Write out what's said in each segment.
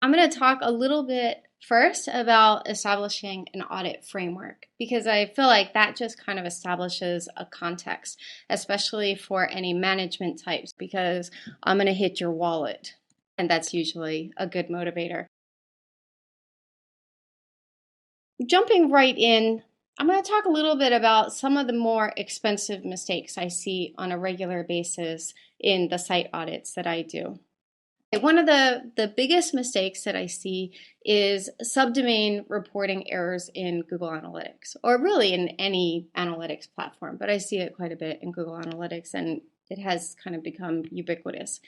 I'm going to talk a little bit first about establishing an audit framework because I feel like that just kind of establishes a context, especially for any management types, because I'm going to hit your wallet, and that's usually a good motivator. Jumping right in, I'm going to talk a little bit about some of the more expensive mistakes I see on a regular basis in the site audits that I do. One of the biggest mistakes that I see is subdomain reporting errors in Google Analytics, or really in any analytics platform, but I see it quite a bit in Google Analytics, and it has kind of become ubiquitous.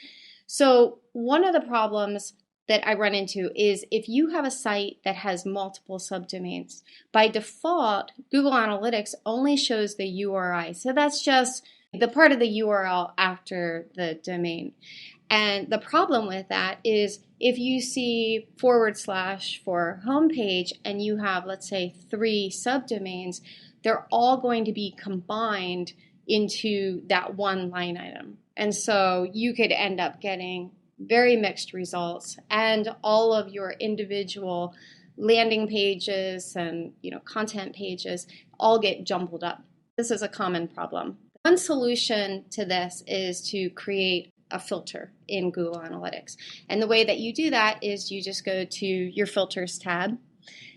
So one of the problems that I run into is if you have a site that has multiple subdomains, by default, Google Analytics only shows the URI. So that's just the part of the URL after the domain. And the problem with that is if you see / for homepage and you have, let's say, 3 subdomains, they're all going to be combined into that one line item. And so you could end up getting very mixed results, and all of your individual landing pages and content pages all get jumbled up. This is a common problem. One solution to this is to create a filter in Google Analytics. And the way that you do that is you just go to your filters tab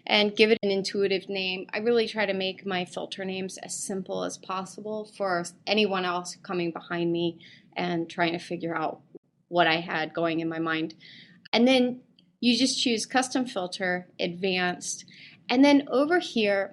and give it an intuitive name. I really try to make my filter names as simple as possible for anyone else coming behind me and trying to figure out what I had going in my mind. And then you just choose custom filter, advanced, and then over here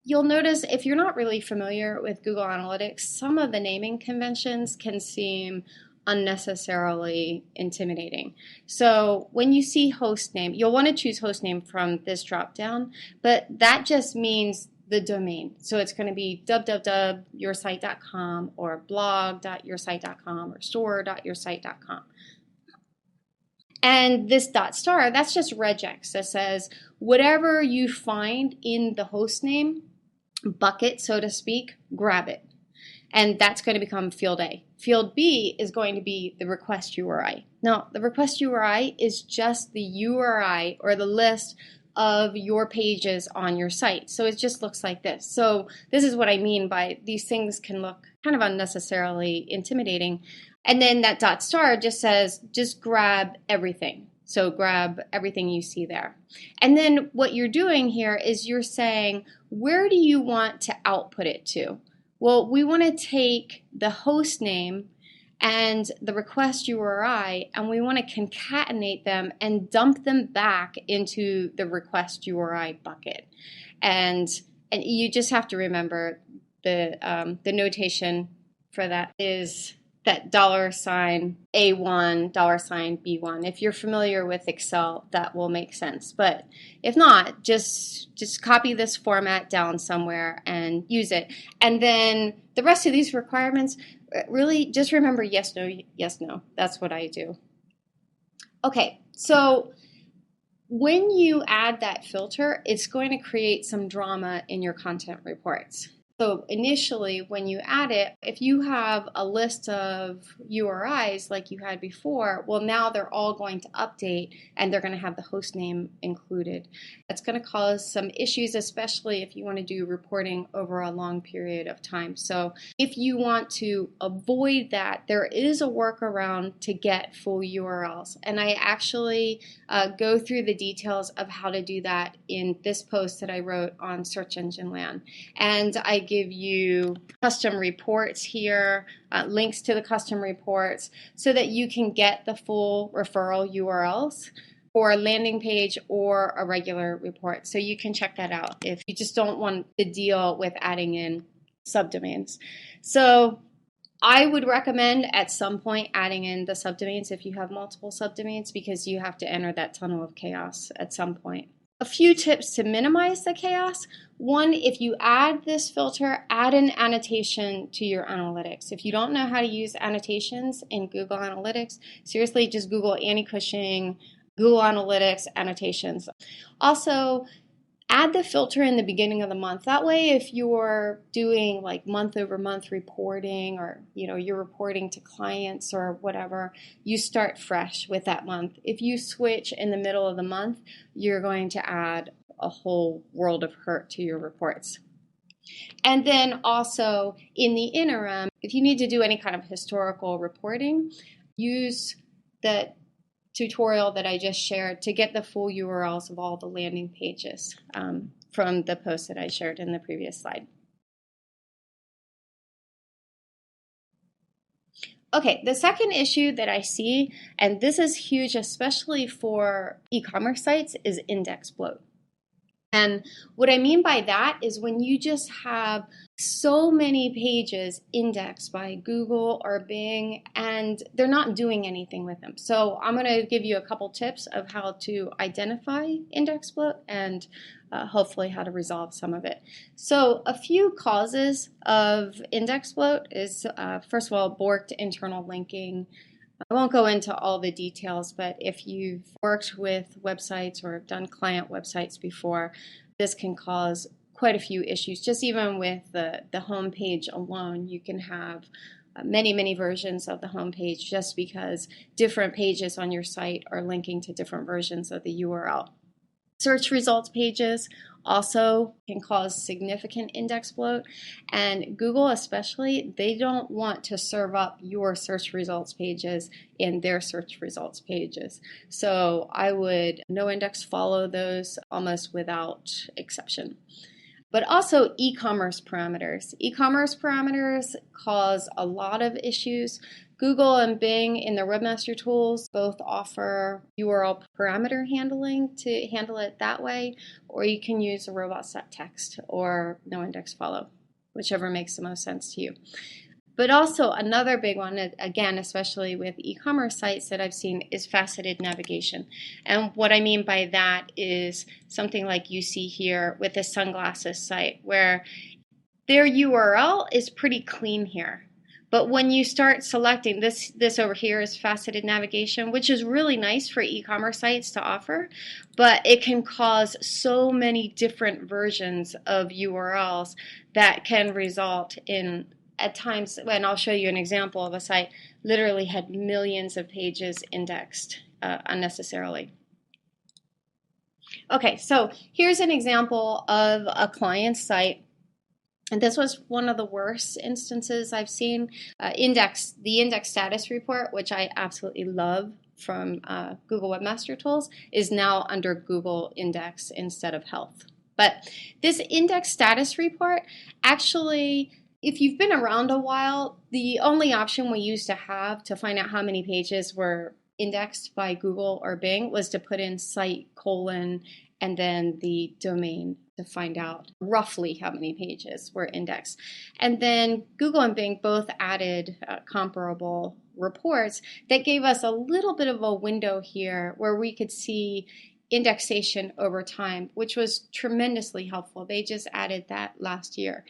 you'll notice if you're not really familiar with Google Analytics, some of the naming conventions can seem unnecessarily intimidating. So when you see host name, you'll want to choose host name from this drop down, but that just means the domain. So it's going to be www.yoursite.com or blog.yoursite.com or store.yoursite.com. And this .star, that's just regex that says whatever you find in the host name bucket, so to speak, grab it. And that's going to become field A. Field B is going to be the request URI. Now, the request URI is just the URI or the list of your pages on your site. So it just looks like this. So this is what I mean by these things can look kind of unnecessarily intimidating. And then that .star just says, just grab everything. So grab everything you see there. And then what you're doing here is you're saying, where do you want to output it to? Well, we want to take the host name and the request URI, and we want to concatenate them and dump them back into the request URI bucket. And you just have to remember the notation for that is that $A1, $B1. If you're familiar with Excel, that will make sense. But if not, just copy this format down somewhere and use it. And then the rest of these requirements, really just remember yes, no, yes, no. That's what I do. Okay, so when you add that filter, it's going to create some drama in your content reports. So initially, when you add it, if you have a list of URIs like you had before, well, now they're all going to update and they're going to have the host name included. That's going to cause some issues, especially if you want to do reporting over a long period of time. So if you want to avoid that, there is a workaround to get full URLs. And I actually go through the details of how to do that in this post that I wrote on Search Engine Land. And I give you custom reports here, links to the custom reports, so that you can get the full referral URLs for a landing page or a regular report. So you can check that out if you just don't want to deal with adding in subdomains. So I would recommend at some point adding in the subdomains if you have multiple subdomains, because you have to enter that tunnel of chaos at some point. A few tips to minimize the chaos. One, if you add this filter, add an annotation to your analytics. If you don't know how to use annotations in Google Analytics, seriously, just Google Annie Cushing, Google Analytics annotations. Also, add the filter in the beginning of the month. That way, if you're doing like month over month reporting, or you're reporting to clients or whatever, you start fresh with that month. If you switch in the middle of the month, you're going to add a whole world of hurt to your reports. And then also in the interim, if you need to do any kind of historical reporting, use the tutorial that I just shared to get the full URLs of all the landing pages from the post that I shared in the previous slide. Okay, the second issue that I see, and this is huge, especially for e-commerce sites, is index bloat. And what I mean by that is when you just have so many pages indexed by Google or Bing and they're not doing anything with them. So I'm going to give you a couple tips of how to identify index bloat and hopefully how to resolve some of it. So a few causes of index bloat is, first of all, borked internal linking. I won't go into all the details, but if you've worked with websites or done client websites before, this can cause quite a few issues. Just even with the home page alone, you can have many versions of the home page just because different pages on your site are linking to different versions of the URL. Search results pages also can cause significant index bloat, and Google especially, they don't want to serve up your search results pages in their search results pages. So I would no index follow those almost without exception. But also e-commerce parameters. E-commerce parameters cause a lot of issues. Google and Bing in their webmaster tools both offer URL parameter handling to handle it that way, or you can use a robot set text or no index follow, whichever makes the most sense to you. But also another big one, again, especially with e-commerce sites that I've seen, is faceted navigation. And what I mean by that is something like you see here with the sunglasses site, where their URL is pretty clean here. But when you start selecting this over here is faceted navigation, which is really nice for e-commerce sites to offer, but it can cause so many different versions of URLs that can result in, at times, and I'll show you an example of a site, literally had millions of pages indexed unnecessarily. Okay, so here's an example of a client site. And this was one of the worst instances I've seen. The index status report, which I absolutely love from Google Webmaster Tools, is now under Google Index instead of Health. But this index status report, actually, if you've been around a while, the only option we used to have to find out how many pages were indexed by Google or Bing was to put in site : and then the domain to find out roughly how many pages were indexed. And then Google and Bing both added comparable reports that gave us a little bit of a window here where we could see indexation over time, which was tremendously helpful. They just added that last year.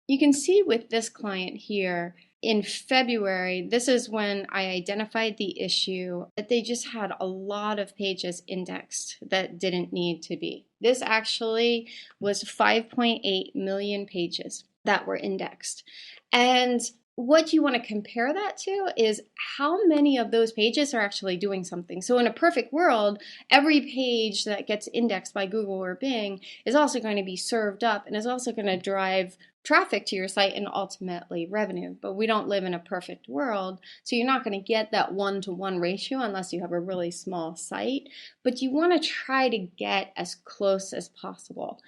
You can see with this client here, in February, this is when I identified the issue that they just had a lot of pages indexed that didn't need to be. This actually was 5.8 million pages that were indexed. And what you want to compare that to is how many of those pages are actually doing something. So in a perfect world, every page that gets indexed by Google or Bing is also going to be served up and is also going to drive traffic to your site and ultimately revenue. But we don't live in a perfect world, so you're not going to get that 1-to-1 ratio unless you have a really small site. But you want to try to get as close as possible.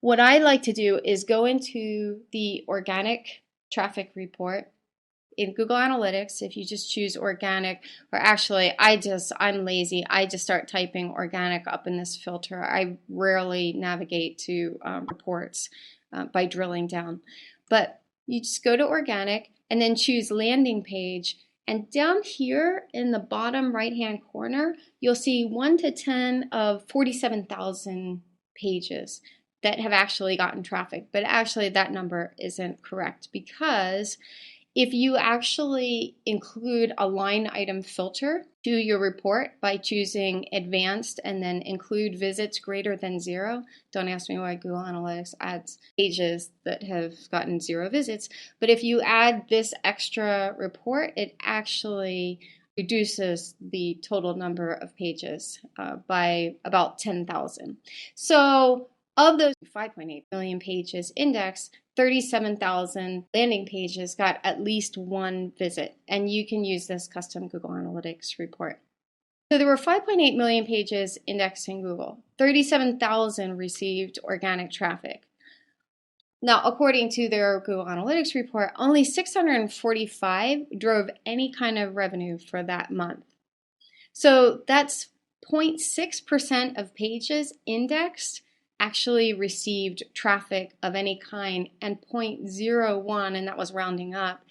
What I like to do is go into the organic traffic report in Google Analytics. If you just choose organic, or actually I'm lazy, I just start typing organic up in this filter. I rarely navigate to reports by drilling down, but you just go to organic and then choose landing page, and down here in the bottom right hand corner you'll see 1 to 10 of 47,000 pages that have actually gotten traffic. But actually that number isn't correct, because If you actually include a line item filter to your report by choosing advanced and then include visits greater than 0, don't ask me why Google Analytics adds pages that have gotten 0 visits, but if you add this extra report, it actually reduces the total number of pages by about 10,000. So of those 5.8 million pages indexed, 37,000 landing pages got at least one visit, and you can use this custom Google Analytics report. So there were 5.8 million pages indexed in Google. 37,000 received organic traffic. Now, according to their Google Analytics report, only 645 drove any kind of revenue for that month. So that's 0.6% of pages indexed actually received traffic of any kind, and 0.01, and that was rounding up,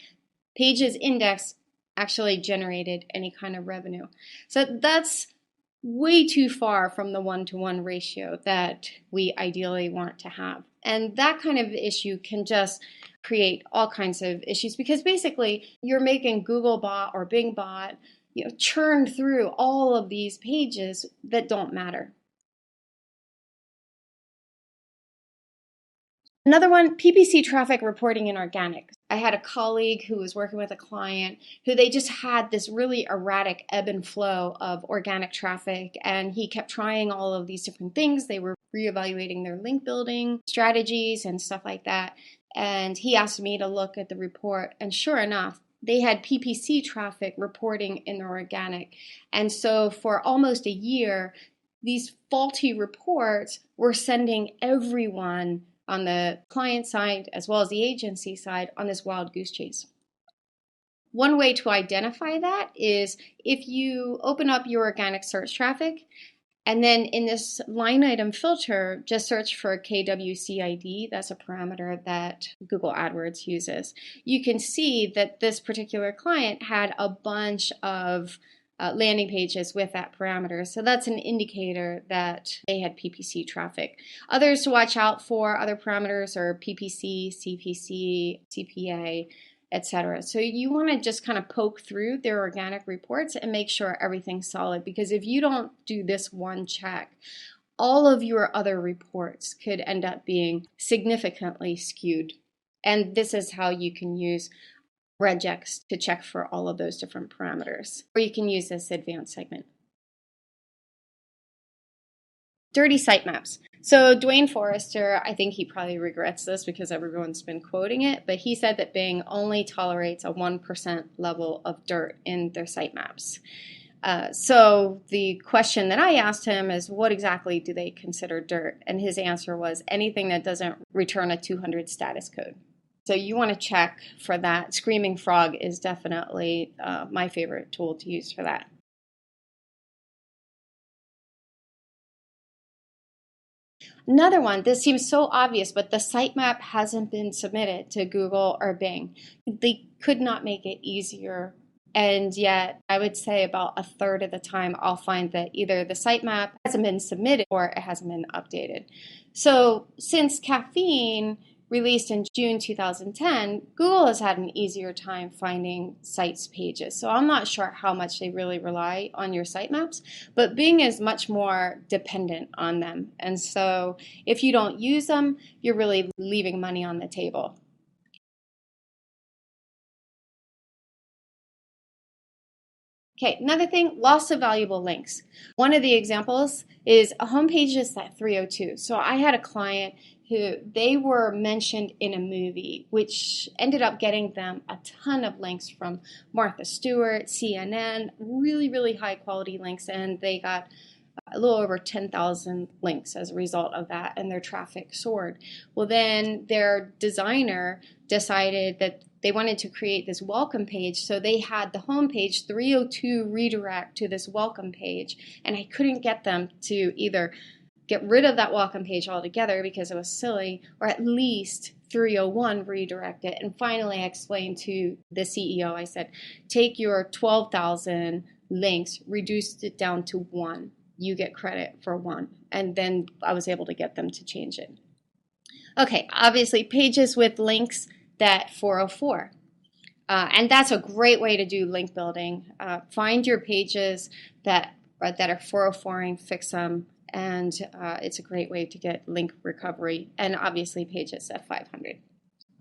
pages indexed actually generated any kind of revenue. So that's way too far from the 1-to-1 ratio that we ideally want to have. And that kind of issue can just create all kinds of issues, because basically you're making Googlebot or BingBot churn through all of these pages that don't matter. Another one, PPC traffic reporting in organic. I had a colleague who was working with a client who they just had this really erratic ebb and flow of organic traffic, and he kept trying all of these different things. They were reevaluating their link building strategies and stuff like that. And he asked me to look at the report, and sure enough, they had PPC traffic reporting in their organic. And so for almost a year, these faulty reports were sending everyone on the client side as well as the agency side on this wild goose chase. One way to identify that is if you open up your organic search traffic, and then in this line item filter, just search for KWCID. That's a parameter that Google AdWords uses. You can see that this particular client had a bunch of landing pages with that parameter. So that's an indicator that they had PPC traffic. Others to watch out for, other parameters are PPC, CPC, CPA, etc. So you want to just kind of poke through their organic reports and make sure everything's solid, because if you don't do this one check, all of your other reports could end up being significantly skewed. And this is how you can use regex to check for all of those different parameters, or you can use this advanced segment. Dirty sitemaps. So Dwayne Forrester, I think he probably regrets this because everyone's been quoting it, but he said that Bing only tolerates a 1% level of dirt in their sitemaps. So the question that I asked him is, what exactly do they consider dirt? And his answer was anything that doesn't return a 200 status code. So you want to check for that. Screaming Frog is definitely my favorite tool to use for that. Another one, this seems so obvious, but the sitemap hasn't been submitted to Google or Bing. They could not make it easier. And yet, I would say about a third of the time, I'll find that either the sitemap hasn't been submitted or it hasn't been updated. So since Caffeine released in June 2010, Google has had an easier time finding sites pages. So I'm not sure how much they really rely on your sitemaps, but Bing is much more dependent on them. And so if you don't use them, you're really leaving money on the table. Okay, another thing, loss of valuable links. One of the examples is a homepage is at 302. So I had a client who they were mentioned in a movie, which ended up getting them a ton of links from Martha Stewart, CNN, really, really high quality links, and they got a little over 10,000 links as a result of that, and their traffic soared. Well, then their designer decided that they wanted to create this welcome page, so they had the homepage 302 redirect to this welcome page, and I couldn't get them to either get rid of that welcome page altogether because it was silly, or at least 301 redirect it. And finally, I explained to the CEO, I said, take your 12,000 links, reduce it down to 1. You get credit for 1. And then I was able to get them to change it. Okay, obviously pages with links that 404. And that's a great way to do link building. Find your pages that are 404ing, fix them, and it's a great way to get link recovery and obviously pages at 500.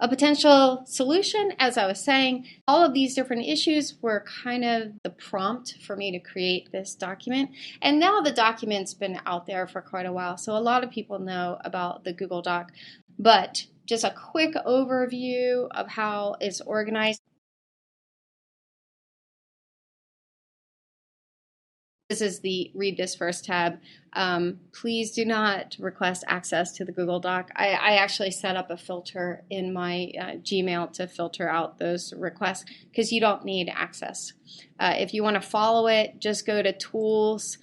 A potential solution, as I was saying, all of these different issues were kind of the prompt for me to create this document. And now the document's been out there for quite a while, so a lot of people know about the Google Doc. But just a quick overview of how it's organized. This is the Read This First tab. Please do not request access to the Google Doc. I actually set up a filter in my Gmail to filter out those requests because you don't need access. If you want to follow it, just go to Tools,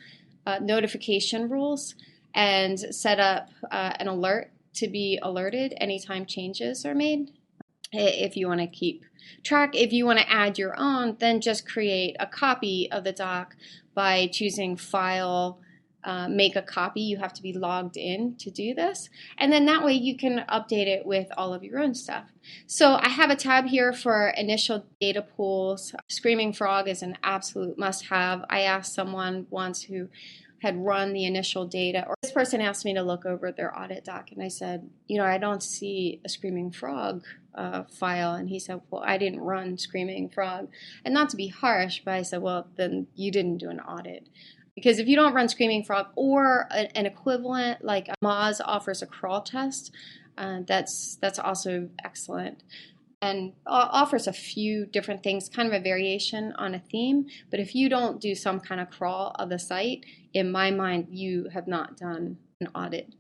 Notification Rules, and set up an alert to be alerted anytime changes are made. If you want to keep track, if you want to add your own, then just create a copy of the doc by choosing File, Make a Copy. You have to be logged in to do this. And then that way you can update it with all of your own stuff. So I have a tab here for initial data pools. Screaming Frog is an absolute must-have. I asked someone once who had run the initial data, or this person asked me to look over their audit doc, and I said, I don't see a Screaming Frog file. And he said, well, I didn't run Screaming Frog. And not to be harsh, but I said, well, then you didn't do an audit. Because if you don't run Screaming Frog or an equivalent, like Moz offers a crawl test, that's also excellent. And offers a few different things, kind of a variation on a theme. But if you don't do some kind of crawl of the site, in my mind, you have not done an audit.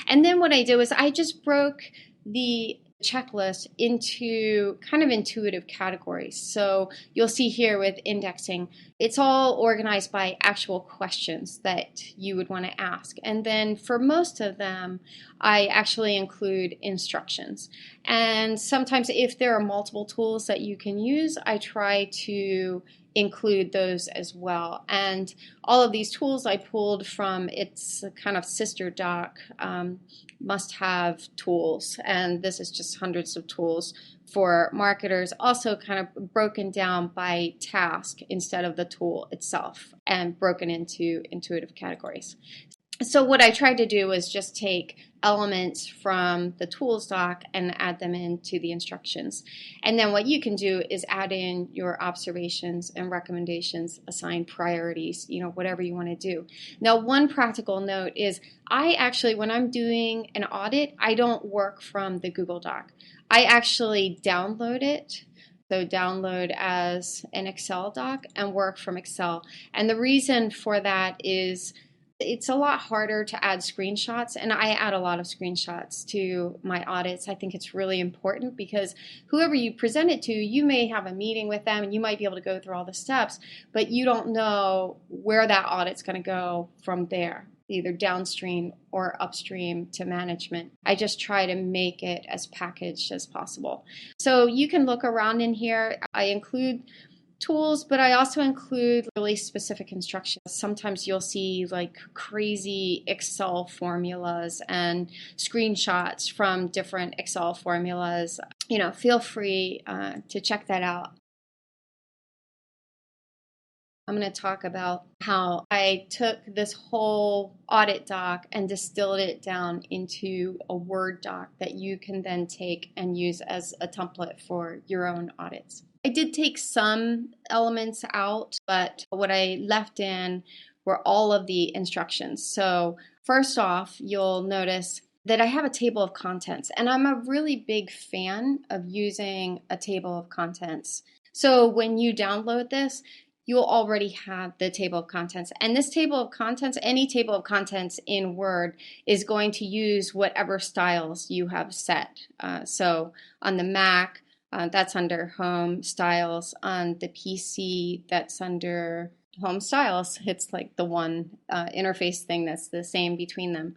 And then what I did was I just broke the checklist into kind of intuitive categories. So you'll see here with indexing, it's all organized by actual questions that you would want to ask. And then for most of them, I actually include instructions. And sometimes if there are multiple tools that you can use, I try to include those as well. And all of these tools I pulled from its kind of sister doc, must-have tools. And this is just hundreds of tools for marketers, also kind of broken down by task instead of the tool itself and broken into intuitive categories. So what I tried to do was just take elements from the tools doc and add them into the instructions. And then what you can do is add in your observations and recommendations, assign priorities, whatever you want to do. Now, one practical note is I actually, when I'm doing an audit, I don't work from the Google Doc. I actually download it. So download as an Excel doc and work from Excel. And the reason for that is it's a lot harder to add screenshots, and I add a lot of screenshots to my audits. I think it's really important because whoever you present it to, you may have a meeting with them and you might be able to go through all the steps, but you don't know where that audit's going to go from there, either downstream or upstream to management. I just try to make it as packaged as possible. So you can look around in here. I include tools, but I also include really specific instructions. Sometimes you'll see like crazy Excel formulas and screenshots from different Excel formulas. Feel free to check that out. I'm going to talk about how I took this whole audit doc and distilled it down into a Word doc that you can then take and use as a template for your own audits. I did take some elements out, but what I left in were all of the instructions. So first off, you'll notice that I have a table of contents, and I'm a really big fan of using a table of contents. So when you download this, you'll already have the table of contents. And this table of contents, any table of contents in Word, is going to use whatever styles you have set. So on the Mac, that's under Home Styles. On the PC, that's under Home Styles. It's like the one interface thing that's the same between them.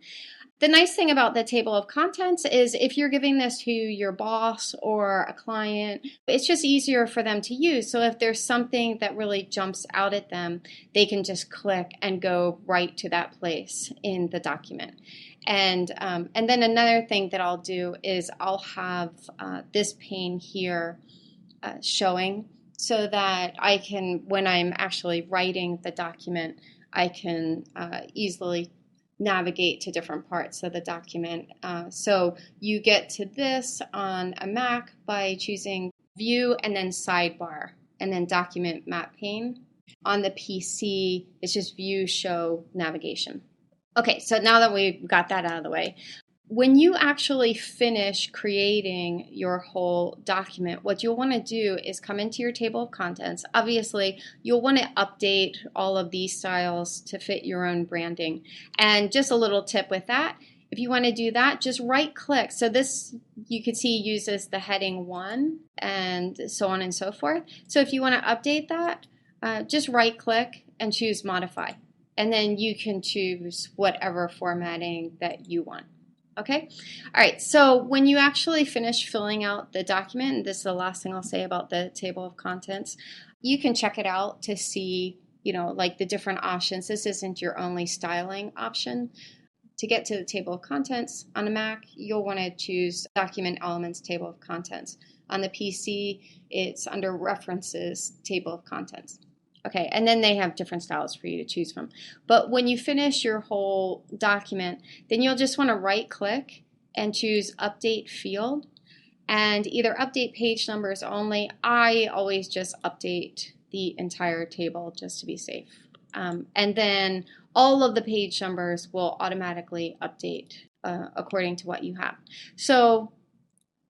The nice thing about the table of contents is if you're giving this to your boss or a client, it's just easier for them to use. So if there's something that really jumps out at them, they can just click and go right to that place in the document. And then another thing that I'll do is I'll have this pane here showing so that I can, when I'm actually writing the document, I can easily navigate to different parts of the document. So you get to this on a Mac by choosing View and then Sidebar and then Document Map Pane. On the PC, it's just View, Show, Navigation. Okay, so now that we've got that out of the way, when you actually finish creating your whole document, what you'll want to do is come into your table of contents. Obviously, you'll want to update all of these styles to fit your own branding. And just a little tip with that, if you want to do that, just right click. So this, you can see, uses the heading 1 and so on and so forth. So if you want to update that, just right click and choose modify. And then you can choose whatever formatting that you want. Okay, all right, so when you actually finish filling out the document, and this is the last thing I'll say about the table of contents, you can check it out to see, like the different options. This isn't your only styling option. To get to the table of contents on a Mac, you'll want to choose Document Elements Table of Contents. On the PC, it's under References Table of Contents. Okay, and then they have different styles for you to choose from. But when you finish your whole document, then you'll just want to right click and choose Update Field and either update page numbers only. I always just update the entire table just to be safe. And then all of the page numbers will automatically update according to what you have. So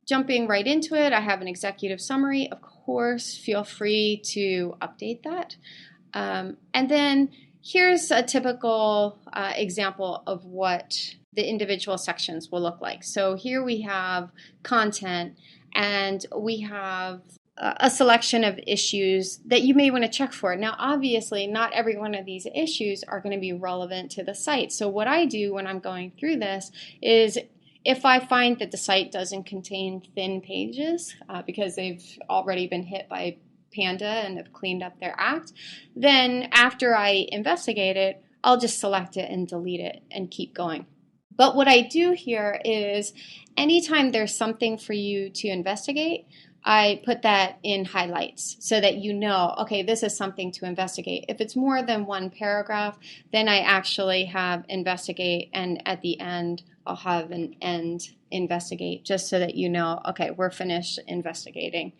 jumping right into it, I have an executive summary. Of course, feel free to update that. And then here's a typical example of what the individual sections will look like. So here we have content, and we have a selection of issues that you may want to check for. Now, obviously, not every one of these issues are going to be relevant to the site. So what I do when I'm going through this is, if I find that the site doesn't contain thin pages because they've already been hit by Panda and have cleaned up their act, then after I investigate it, I'll just select it and delete it and keep going. But what I do here is anytime there's something for you to investigate, I put that in highlights so that you know, okay, this is something to investigate. If it's more than one paragraph, then I actually have investigate, and at the end, I'll have an end investigate, just so that you know, okay, we're finished investigating.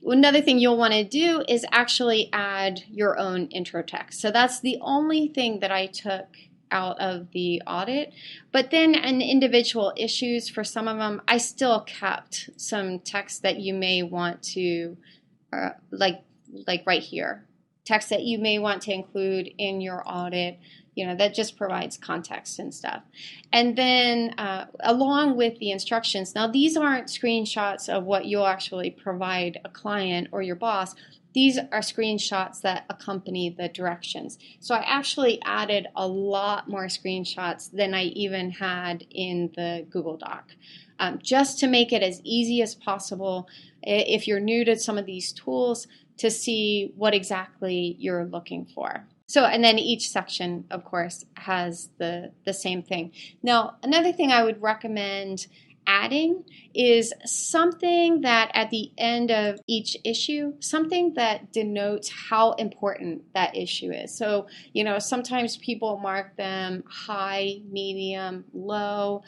Another thing you'll want to do is actually add your own intro text. So that's the only thing that I took out of the audit. But then in individual issues, for some of them, I still kept some text that you may want to, like right here, text that you may want to include in your audit, that just provides context and stuff. And then along with the instructions, now these aren't screenshots of what you'll actually provide a client or your boss. These are screenshots that accompany the directions. So I actually added a lot more screenshots than I even had in the Google Doc, just to make it as easy as possible if you're new to some of these tools to see what exactly you're looking for. So, and then each section, of course, has the same thing. Now, another thing I would recommend adding is something that at the end of each issue, something that denotes how important that issue is. So, sometimes people mark them high, medium, low,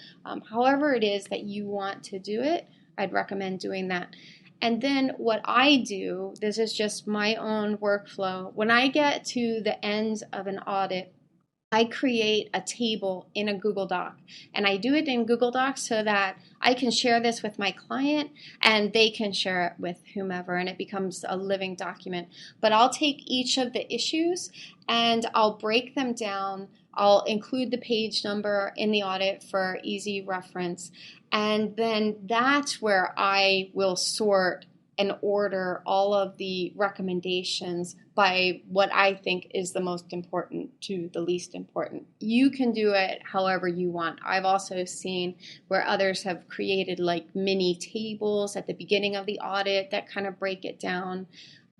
however it is that you want to do it, I'd recommend doing that. And then what I do, this is just my own workflow, when I get to the end of an audit, I create a table in a Google Doc, and I do it in Google Docs so that I can share this with my client and they can share it with whomever, and it becomes a living document. But I'll take each of the issues and I'll break them down. I'll include the page number in the audit for easy reference, and then that's where I will sort and order all of the recommendations by what I think is the most important to the least important. You can do it however you want. I've also seen where others have created like mini tables at the beginning of the audit that kind of break it down.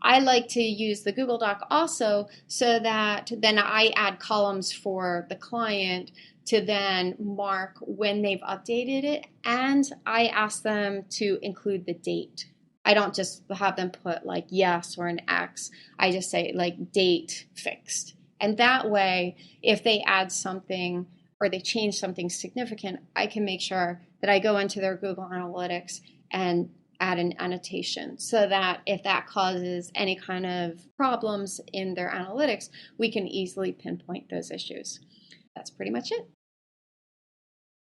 I like to use the Google Doc also so that then I add columns for the client to then mark when they've updated it, and I ask them to include the date. I don't just have them put like yes or an X. I just say like date fixed. And that way, if they add something or they change something significant, I can make sure that I go into their Google Analytics and add an annotation so that if that causes any kind of problems in their analytics, we can easily pinpoint those issues. That's pretty much it.